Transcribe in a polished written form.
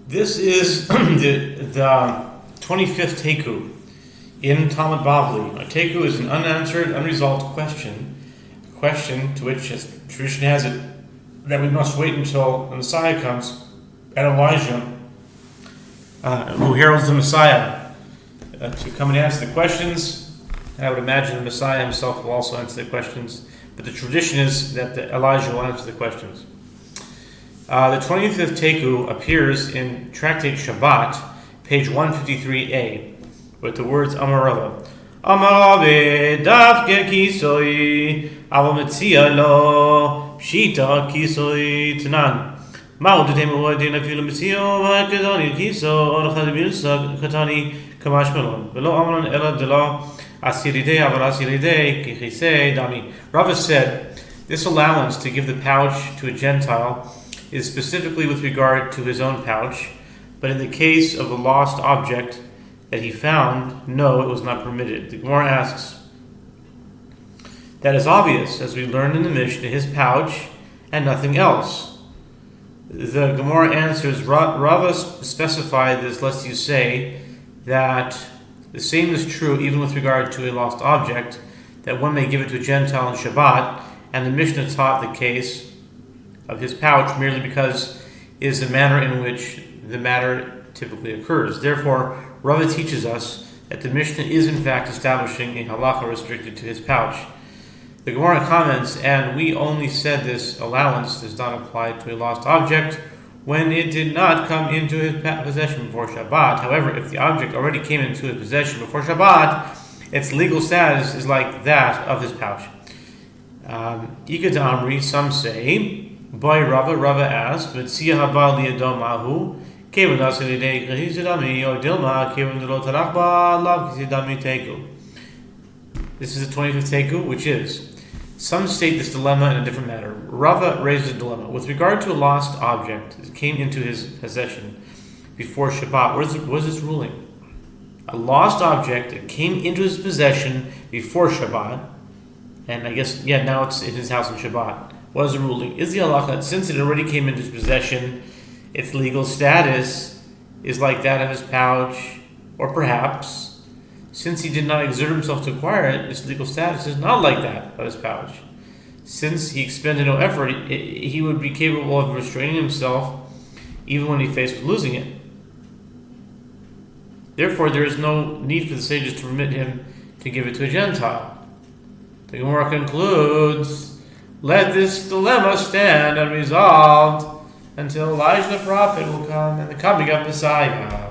This is the 25th Taiku in Talmud Bavli. A Taiku is an unanswered, unresolved question, a question to which, as tradition has it, that we must wait until the Messiah comes, and Elijah, who heralds the Messiah, to come and answer the questions. And I would imagine the Messiah himself will also answer the questions, but the tradition is that Elijah will answer the questions. The 25th Taiku appears in Tractate Shabbat, page 153a, with the words Amar Rava. Amar Rava dafke kisoi aval metzia lo pshita kisoi tanan. Ma'u detemu adin afilu metzio v'kazani kiso or chadimiusa katani kamash melon v'lo amran ela dela asiridei aval asiridei kichisei dami. Rava said, this allowance to give the pouch to a Gentile is specifically with regard to his own pouch, but in the case of a lost object that he found, no, it was not permitted. The Gemara asks, that is obvious, as we learned in the Mishnah, his pouch and nothing else. The Gemara answers, Rava specified this lest you say that the same is true even with regard to a lost object, that one may give it to a Gentile on Shabbat, and the Mishnah taught the case of his pouch merely because it is the manner in which the matter typically occurs. Therefore, Rava teaches us that the Mishnah is in fact establishing a halacha restricted to his pouch. The Gemara comments, and we only said this allowance does not apply to a lost object when it did not come into his possession before Shabbat. However, if the object already came into his possession before Shabbat, its legal status is like that of his pouch. Ika Amri, some say, by Rava asked, Metzia haba liyado mahu, kevan asilidei k'hisidami, or dilma, kevan delo tarakba, lav k'hisidami teiku. This is the 25th Taiku, which is, some state this dilemma in a different manner. Rava raises a dilemma. With regard to a lost object that came into his possession before Shabbat, what is this ruling? A lost object that came into his possession before Shabbat, and I guess, now it's in his house on Shabbat. What is the ruling? Is the halacha that since it already came into his possession, its legal status is like that of his pouch, or perhaps, since he did not exert himself to acquire it, its legal status is not like that of his pouch. Since he expended no effort, he would be capable of restraining himself even when he faced with losing it. Therefore, there is no need for the sages to permit him to give it to a Gentile. The Gemara concludes, let this dilemma stand unresolved until Elijah the prophet will come and the coming of Messiah.